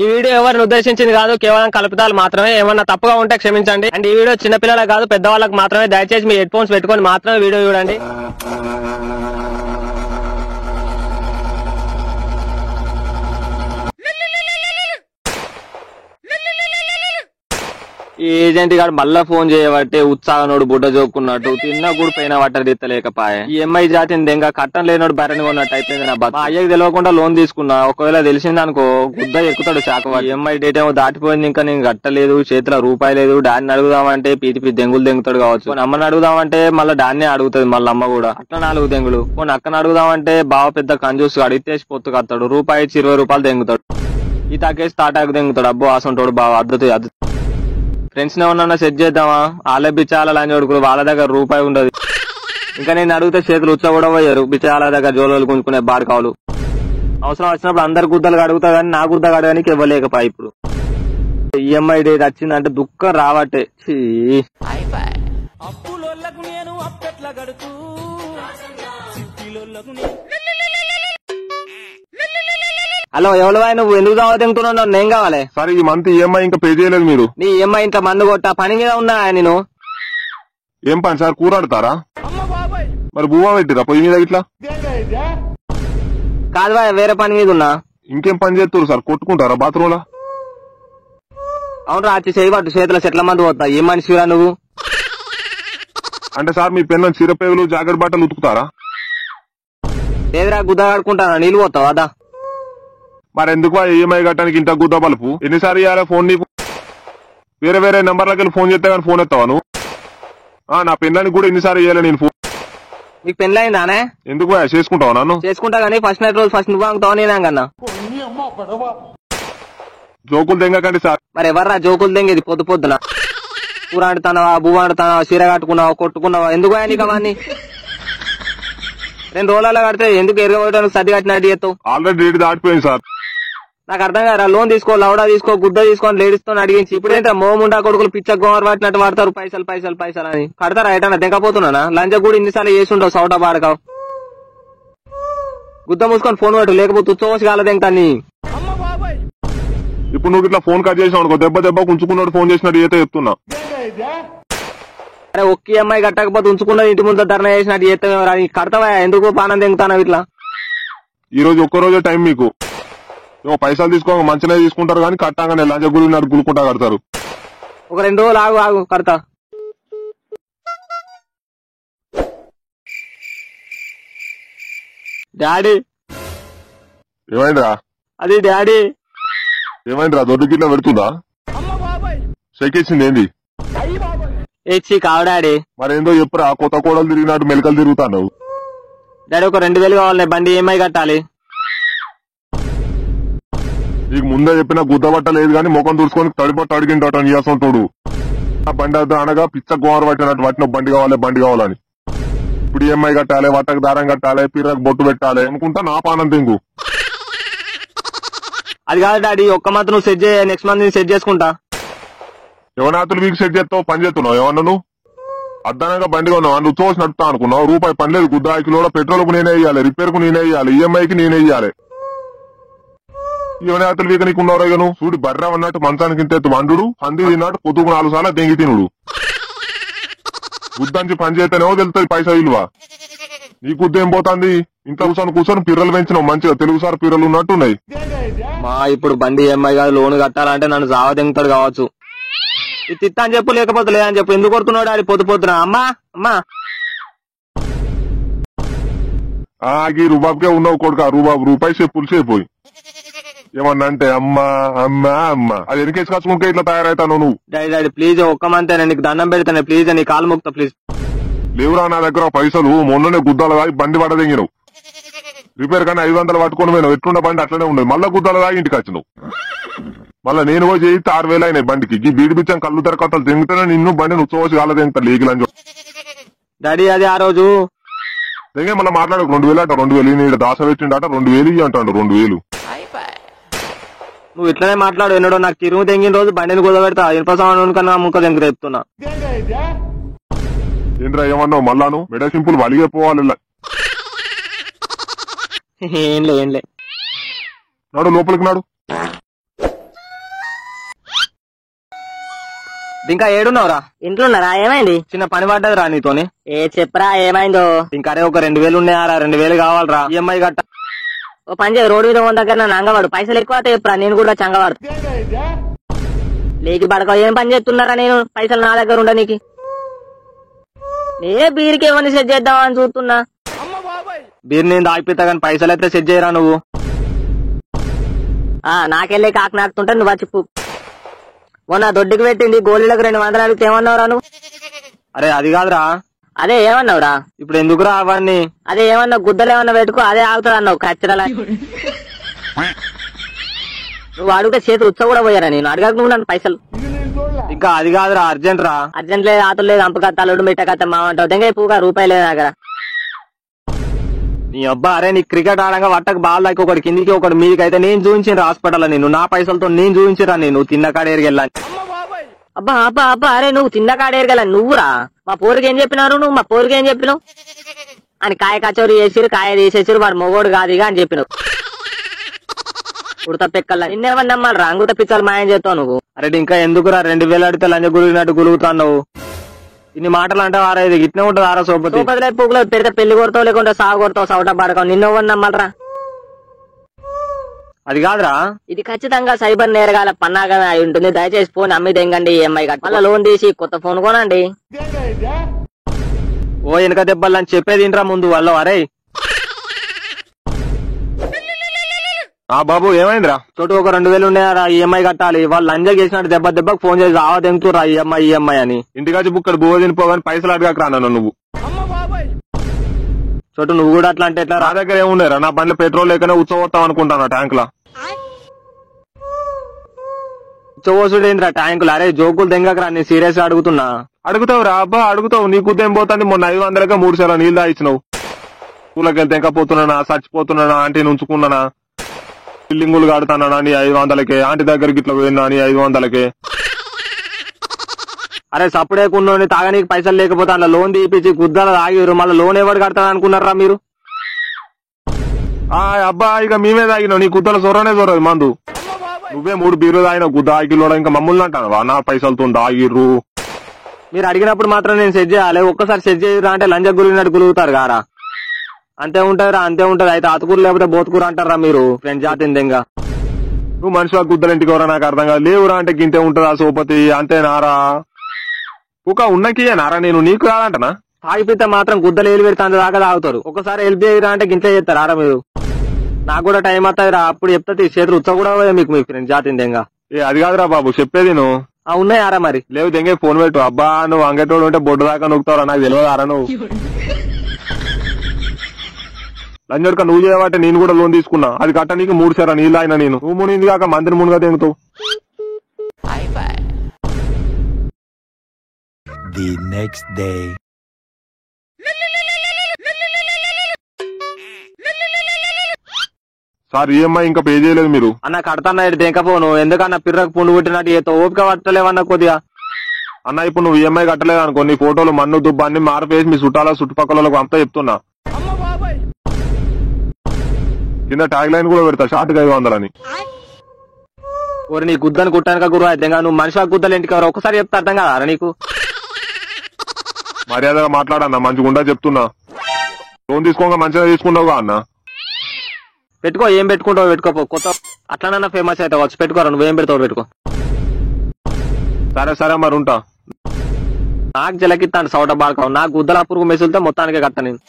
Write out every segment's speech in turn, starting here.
ఈ వీడియో ఎవరిని ఉద్దేశించింది కాదు, కేవలం కలుపుతాలు మాత్రమే. ఏమన్నా తప్పుగా ఉంటే క్షమించండి. అండ్ ఈ వీడియో చిన్నపిల్లలకు కాదు, పెద్దవాళ్ళకి మాత్రమే. దయచేసి మీ హెడ్ ఫోన్స్ పెట్టుకొని మాత్రమే వీడియో చూడండి. ఈ ఏజెంట్ గారు మళ్ళా ఫోన్ చేయబట్టే ఉత్సాహనోడు బుడ్డ జోక్కున్నట్టు తిన్నా కూడా పైన వాటర్ తీత్తలేకపాయే. ఈ ఎంఐ జాతిని దెంగ కట్టం లేనోడు బర్రెని కొన్నట్టు అయిపోయింది. మా అయ్యకి తెలియకుండా లోన్ తీసుకున్నా, ఒకవేళ తెలిసిందనుకో గుద్ద ఎక్కుతాడు శాఖ. ఎంఐ డేట్ ఏమో దాటిపోయింది, ఇంకా నేను కట్టలేదు, చేతిలో రూపాయి లేదు. డాన్ని అడుగుదామంటే పీతి దెంగులు దెంగుతాడు కావచ్చు. కొన్ని అమ్మని అడుగుదామంటే మళ్ళీ డాన్నే అడుగుతుంది, మళ్ళీ అమ్మ కూడా అట్లా 4 దెంగులు. కొన్ని అక్కని అడుగుదామంటే బావ పెద్ద కంజూస్ అడిగితేసి పొత్తు కత్తాడు, రూపాయి ఇచ్చి 20 రూపాయలు దెంగుతాడు. ఈ తాకేసి తాటాకు దెంగుతాడు. అబ్బో అసంటోడు బావ అద్దుతాయి. ఫ్రెండ్స్ ఏమన్నా సెట్ చేద్దామా? వాళ్ళే బిచ్చాల లాంటి కొడుకులు, వాళ్ళ దగ్గర రూపాయి ఉండదు. ఇంకా నేను అడిగితే చేతులు ఉచ్చ కూడా పోయారు. బిచ్చాల దగ్గర జోలు గుంజుకునే బాడకావులు. అవసరం వచ్చినప్పుడు అందరు గుద్దలు అడుగుతా కానీ నా గుద్ద అడగడానికి ఇవ్వలేకపోయి. ఇప్పుడు ఈఎంఐ డేట్ వచ్చిందంటే దుఃఖం రావట్టే. హలో, ఎవరివా నువ్వు? ఎందుకు దావతింటున్నావు? నేను కావాలి సార్. ఈ మంత్ ఈఎంఐ ఇంకా పే చేయలేదు మీరు. నీ ఈఎంఐ ఇంకా మందు కొట్టా పని మీద ఉన్నా నేను. ఏం పని సార్? కూరాడతారా? మరి భూమా పెట్టిరా పొయ్యి మీద ఇట్లా? కాదు వేరే పని మీద ఉన్నా. ఇంకేం పని చేస్తారు సార్? కొట్టుకుంటారా బాత్రూమ్ లో? అవును రాచి చేయబట్టు చేతిలో చెట్ల మందు పోతా. ఏం మనిషిరా నువ్వు? అంటే సార్ మీ పెన్ను సిరపేగులు జాకెట్ బట్టలు ఉతుకుతారా? లేదురా, గుద్ద కడుకుంటానా? నీళ్ళు పోతావా? అదా మరి ఎందుకు ఈఎంఐ కట్టడానికి ఇంత గుద్ద బలుపు? ఎన్నిసార్లు ఇవ్వాలి ఫోన్? నీకు వేరే వేరే నెంబర్లకి వెళ్ళి ఫోన్ చేస్తే కానీ ఫోన్ ఎత్తావా నువ్వు? నా పెన్లానికి కూడా ఎన్నిసార్లు ఇవ్వాలి నేను ఫోన్? నీకు పెళ్ళి అయిందానే? ఎందుకు చేసుకుంటావా? నన్ను చేసుకుంటా కానీ ఫస్ట్ నైట్ రోజు ఫస్ట్ నువ్వు అంగుతావా నేనే కన్నా? జోకులు దెంగకండి సార్. మరి ఎవర్రా జోకులు దెంగేది పొద్దు పొద్దున? కూర ఆడుతానావా, బువ్వ ఆడుతానావా, చీర కట్టుకున్నావా, కొట్టుకున్నావా? ఎందుకు నీకు అవన్నీ? 2 రోజులలో కడితే ఎందుకు ఎరగబోయడానికి సర్ది కట్టినట్టు చేస్తావు? ఆల్రెడీ డేట్ దాటిపోయింది సార్. నాకు అర్థం కాదు. లోన్ తీసుకో, లౌడా తీసుకో, గుద్ద తీసుకొని లేడీస్ తో అడిగించి ఇప్పుడేంటే మోముండా కొడుకులు పిచ్చ గోవర్ పట్టినట్టు వాడతారు. పైసలు పైసలు పైసలు అని కడతారా? ఎటన్నా దెంకపోతున్నానా? లంచ కూడా ఇన్నిసార్లు చేసి ఉండవు. సౌట బాడకావు గుద్ద మూసుకొని ఫోన్ పెట్టు, లేకపోతే ఉచ్చోసి కాల దెంగతాన్ని. ఇప్పుడు నువ్వు ఇట్లా ఫోన్ కట్ చేసావు అనుకో, దెబ్బ దెబ్బ ఉంచుకున్నాడు ఫోన్ చేసినట్టు అయితే చెప్తున్నా. అరే ఒక్క అమ్మాయి కట్టకపోతే ఉంచుకున్నది ఇంటి ముందు ధర్నా చేసినట్టు చేస్తామేమరా? కడతావా? ఎందుకు పానం దెంగుతావు ఇట్లా? ఈ రోజు ఒక్కరోజే టైం మీకు. పైసలు తీసుకో మంచిగా తీసుకుంటారు కానీ కట్టాగానే లంచ గురి గులుకుంటా కడతారు. ఒక 2 రోజులు ఆగు కడతా. డాడీ ఏమైందిరా? అది డాడీ. ఏమైందిరా? దొడ్డు గిట్ల పెడుతుందా? షెక్కేసింది ఏంది? ఏచ్చి కావు డాడీ. మరేందో చెప్పురా. కొత్త కోడలు తిరిగినట్టు మెలకలు తిరుగుతాను. డాడీ ఒక 2000 కావాలి, బండి ఈఎంఐ కట్టాలి. నీకు ముందే చెప్పిన గుద్దబట్ట లేదు కానీ ముఖం తుడుచుకొని తడిపట్టు అడిగిండట నీ అసంతోడు. బండి అనగా పిచ్చ గోవర్ పట్టినట్టు పట్టిన బండి కావాలని. ఇప్పుడు ఈఎంఐ కట్టాలి, వట్టకు దారం కట్టాలి, పిర్రకు బొట్టు పెట్టాలి అనుకుంటా నా పానం తెంగు. అది కాదు డాడీ, ఒక్క మంత్ నువ్వు సెట్ చేయ, నెక్స్ట్ మంత్ నేను సెట్ చేసుకుంటా. ఎవనాతులు వీక్ సెట్ చేస్తావు? పని చేస్తున్నావు ఏమన్నా? నువ్వు అద్దానంగా బండి కొన్నావు, నువ్వు తోసి నడుపుతా అనుకున్నావు. రూపాయి పని లేదు. గుద్దాయికి పెట్రోల్ కు నేనే ఇయ్యాలి, రిపేర్ కు నేనే ఇయ్యాలి, ఈఎంఐకి నేనే ఇయ్యాలి. ఎవనాతులు వీక నీకు ఉన్నారో నువ్వు చూడు. బర్రా అన్నట్టు మంచానికి ఇంత వండు, పంది తిన్నట్టు పొద్దుకు 4 సార్లు దెంగి తినుడు. గుద్దంచి పని చేస్తేనేమో తెలుస్తుంది పైసా విలువ. నీ గుద్ద ఏం పోతుంది? ఇంత కూర్చొని పిర్రలు పెంచినావు మంచిగా, తెలుగు సార్ పిర్రలు ఉన్నట్టున్నాయి. ఇప్పుడు బండి ఈఎంఐ కాదు, లోన్ కట్టాలంటే నన్ను జావ దెంగుతాడు కావచ్చు. ఇది తిత్తా అని చెప్పు, లేకపోతే లేదని చెప్పు. ఎందుకు కొడుతున్నాడు అది పొద్దు పొద్దున? అమ్మా ఈ రుబాబ్కే ఉన్నావు కొడుక. రూపాయి చెప్పులు చేపోయి ఏమన్నా అంటే అమ్మా అమ్మా అమ్మా అది ఎనికేసి కచ్చుకుంటే ఇట్లా తయారైతాను నువ్వు. డాడీ ప్లీజ్ ఒక్క మంత్ నీకు దండం పెడతాను ప్లీజ్, నీ కాలు మొక్తా ప్లీజ్. లేవురా నా దగ్గర పైసలు. మొన్ననే గుద్దాలు దాగి బండి పడదెంగినావు. రిపేర్ కానీ 500 పట్టుకొని పోయినావు. ఎట్లున్న బండి అట్లనే ఉండదు. మళ్ళా గుద్దాలు దాగి ఇంటికి వచ్చినావు. మళ్ళా నేను పోయి చేయితే 6000 అయినాయి బండికి. ఈ బీడి బిచ్చం కళ్ళు తెరకత్తలు తెంగితేనే నిన్ను బండి నువ్వు చూసి కాల తెంగుతా లేకిలని చెప్పి. డాడీ అది ఆ రోజు తెంగే మళ్ళీ మాట్లాడకు. 2000 అట. 2000 దాస పెట్టిండట. 2000 ఇవి అంటాడు. 2000 నువ్వు ఇట్లనే మాట్లాడు. ఎన్నడో నాకు తిరుగు తెంగిన రోజు బండిని కుదబెడతా. ఇనుప సామాన్ కన్నా ముక్క తెంగి రేపుతున్నా. ఏంద్రా ఏమన్నావు? మళ్ళాను మెడ సింపుల్ వలిగే పోవాలి. ఏంలే నాడు లోపలికి నాడు. ఇంకా ఏడున్నావురా? ఇంట్లో ఉన్నారా? ఏమైంది? చిన్న పని పడ్డది రా నీతోని. చెప్పరా ఏమైందో? ఇంకా అరే ఒక 2000 ఉన్నాయారా? 2000 కావాలరా ఈఎంఐ గట్ట. ఓ పని చేయ, రోడ్డు మీద ఉన్న దగ్గర నన్ను అంగవాడు, పైసలు ఎక్కువ చెప్పురా, నేను కూడా చంగవాడు. లేకి పడక ఏం పని చేస్తున్నారా? నేను పైసలు నా దగ్గర ఉండనీకి బీరికి ఏమని సెట్ చేద్దామని చూస్తున్నా. బీర్ నేను దాగిపోతా కానీ పైసలు అయితే సెట్ చేయరా నువ్వు. నాకెళ్ళి కాకు నాకుతుంటా, నువ్వు చెప్పు. మొన్న దొడ్డికి పెట్టింది గోళీలకు 200 అడిగితే ఏమన్నావురా నువ్వు? అరే అది కాదురా. అదే ఏమన్నావురా? ఇప్పుడు ఎందుకురా అవన్నీ? అదే ఏమన్నావు, గుద్దలు ఏమన్నా పెట్టుకో అదే ఆగుతుంది అన్నావు ఖచ్చితంగా. నువ్వు అడిగితే చేతులు ఉచ్చ కూడా పోయారా? నేను అడగక నువ్వు నన్ను పైసలు. ఇంకా అది కాదురా, అర్జెంట్ రా. అర్జెంట్ లేదు, ఆతులు లేదు, అంపకత్త అల్లుడు పెట్టకత్త మామంటావు దెంగ పూగా రూపాయి లేదు దగ్గర. నీ అబ్బా అరే నీ క్రికెట్ ఆడంగా వట్టకు బాల్ దాకా ఒకటి కిందికి ఒకటి మీదికి అయితే నేను చూపించిన హాస్పిటల్ నేను నా పైసలతో నేను చూపించరా. నేను తిన్న కాడేరికి వెళ్ళాను. అబ్బా అబ్బా అబ్బా అరే నువ్వు తిన్న కాడేరిగల నువ్వురా. మా పోరుకి ఏం చెప్పినారు? నువ్వు మా పోరుకి ఏం చెప్పినావు? అని కాయ కచోరి చేసిరు, కాయ తీసేసిరు, వాడు మొగోడు కాదుగా అని చెప్పినావు. ఉడత పెక్కల్లా నిన్నేమన్నా నమ్మాలి రా? అంగుత పిచ్చాలు మాయం చేస్తావు నువ్వు. అరే ఇంకా ఎందుకురా 2000 అడితే లంజ గురిగినట్టు గులుగుతావు. ఇన్ని మాటలు అంటే వారా ఇది గిట్నే ఉంటుంది ఆరా సోపతి. సోపతిలో పూకులో పెడితే పెళ్లి కొడతావు, లేకుంటే సాగు కొడతావు, సౌట పడకావు. నిన్నెవరు నమ్మాలరా? అది కాదురా, ఇది ఖచ్చితంగా సైబర్ నేరగాల పన్నాగమే అయి ఉంటుంది. దయచేసి ఫోన్ అమ్మి దెంగండి, ఈఎంఐ కట్టి మళ్ళీ లోన్ తీసి కొత్త ఫోన్ కొనండి. ఓ వెనక దెబ్బలని చెప్పేది ఇంట్రా ముందు వాళ్ళు. అరే బాబు ఏమైందిరా? చోటు ఒక 2000 ఉన్నాయారా ఈఎంఐ కట్టాలి. వాళ్ళు లంజ చేసినట్టు దెబ్బకు ఫోన్ చేసి ఆవా దెంగుతురా ఈఎంఐ అని. ఇంటికొచ్చి బుక్కడు బువ్వ తినిపోగాని పైసలు అడగక రాను నువ్వు. చోటు నువ్వు కూడా అట్లా అంటే ఎట్లా? నా దగ్గర ఏముండేరా, నా బండ్లో పెట్రోల్ లేకనే ఉచ్చబోతాం అనుకుంటాను ట్యాంక్ లా. ఉచ్చబోసుడేంద్రా ట్యాంకులు? అరే జోకులు దెంగకరా, నేను సీరియస్ గా అడుగుతున్నా. అడుగుతావు రా అబ్బా అడుగుతావు. నీ కుదేం పోతుంది? మొన్న 500కే 3 సార్లు నీళ్ళు తాగిచ్చినావు. స్కూల్కి వెళ్తే ఇంకా పోతున్నానా, చచ్చిపోతున్నానా, ఆంటీని ఉంచుకున్నానా, బిల్డింగులు కడతానా నీ 500కే, ఆంటీ దగ్గరికి ఇట్లా పోయినా నీ 500కే. అరే సప్పుడేకున్నో తాగనీకి పైసలు లేకపోతే అలా లోన్ తీపిచ్చి గుద్దాలు తాగిరు. మళ్ళీ లోన్ ఎవరు కడతాను అనుకున్నారా మీరు? అబ్బా ఇక మేమే తాగినావు. నీ గుద్దల సొరనే సొరదు మందు. నువ్వే 3 బీర్లు తాగినావు గుద్ద ఆగిలో. ఇంకా మమ్మల్ని అంటావా నా పైసలతో తాగిర్రు? మీరు అడిగినప్పుడు మాత్రం నేను సెట్ చేయాలి. ఒక్కసారి సెట్ చేయరా అంటే లంజ గురిగినట్టు గులుగుతారు గారా. అంతే ఉంటదిరా, అంతే ఉంటది. అయితే అతుకూరు లేకపోతే బోతుకూరు అంటారా మీరు? ఫ్రెండ్ జాతిందెంగా నువ్వు మనిషి గుద్దలు ఇంటికి ఎవరా? నాకు అర్థం కాదు. లేవురా అంటే గింతే ఉంటదా సోపతి? అంతేనారా? ఒక ఉన్నకి నారా నేను నీకు రాదంటనా? తాగిపితే మాత్రం గుద్దలు ఏలు పెడితే అంత దాకా తాగుతారు. ఒకసారి హెల్ప్ చేయరా అంటే గింతే చేస్తారా మీరు? నాకు కూడా టైం అవుతాయిరా, అప్పుడు చెప్తే చేతులు ఉచ్చ కూడా మీకు మీ ఫ్రెండ్ జాతిందెంగా. అది కాదురా బాబు చెప్పేది నువ్వు. ఉన్నాయారా మరి? లేవు దెంగే ఫోన్ పెట్టు. అబ్బా నువ్వు అంగటోడు ఉంటే బొడ్డు దాకా నొక్కుతావురా, నాకు తెలియదారా నువ్వు. లంజోడుక నువ్వు చేయబట్టే నేను కూడా లోన్ తీసుకున్నా. అది కట్ట నీకు 3 సార్లు నీళ్ళు అయినా నేను. నువ్వు మునింది కాక మందిని మునిగా తెంగుతావు. The next day. Sir EMI ఇంకా పే చేయలేదు మీరు. అన్న కడతాన్నా దేకపోను. ఎందుకన్నా పిర్రకు పుండు పుట్టినట్టు ఏతో ఓపిక పట్టలేవన్నా కొద్దిగా. అన్న ఇప్పుడు నువ్వు ఈఎంఐ కట్టలేదు అనుకో, నీ ఫోటోలు మన్ను దుబ్బ అన్ని మార్పేసి మీ చుట్టాల చుట్టుపక్కల అంతా చెప్తున్నా. కింద ట్యాగ్ లైన్ కూడా పెడతా, షార్ట్గా 500 అని. ఓరి నీ గుద్దని కుట్టానుక గురు అయితే నువ్వు మనిషి గుద్దలు ఇంటికి ఎవరు ఒక్కసారి చెప్తా అర్థం కదా నీకు? మర్యాదగా మాట్లాడన్నా, మంచిగుండా చెప్తున్నా. లోన్ తీసుకోగా మంచిగా తీసుకున్నావుగా అన్న. పెట్టుకో, ఏం పెట్టుకుంటావు పెట్టుకోపో. కొత్త అట్లనన్నా ఫేమస్ అయితే వచ్చి పెట్టుకోరా. నువ్వేం పెడతావు పెట్టుకో. సరే సరే మరి ఉంటా. నాకు జలకిస్తాను సౌట బాడకావు. నాకు గుద్దల పురుగు మెసులుతో మొత్తానికే కట్ట నేను.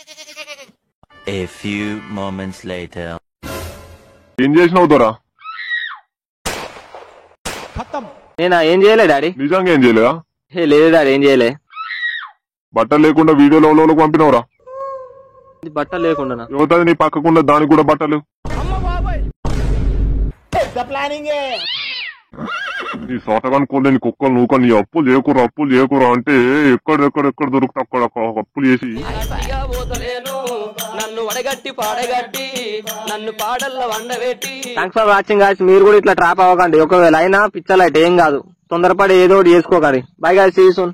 A few moments later. ఏం చేసినావు దొరా? నేనా ఏం చేయలే డాడీ. నిజంగా ఏం చేయలేదా? లేదు డాడీ ఏం చేయలే. బట్టలు లేకుండా వీడియోలో పంపినవరా? బట్టలు లేకుండా యువతది నీ పక్కకుండా దానికి కూడా బట్టలు. నీ సోటగానుకోలేని కుక్కలు నూకొని నీ అప్పులు చేయకురా అంటే ఎక్కడెక్కడ దొరుకుతా అక్కడ అప్పులు చేసి నన్ను వడగట్టి పాడగట్టి నన్ను పాడల్ల వండబెట్టి. Thanks for watching guys. మీరు కూడా ఇట్లా ట్రాప్ అవ్వకండి. ఒకవేళ అయినా పిచ్చలైతే ఏం కాదు, తొందరపడి ఏదో ఒకటి చేసుకోకండి. Bye guys, see you soon.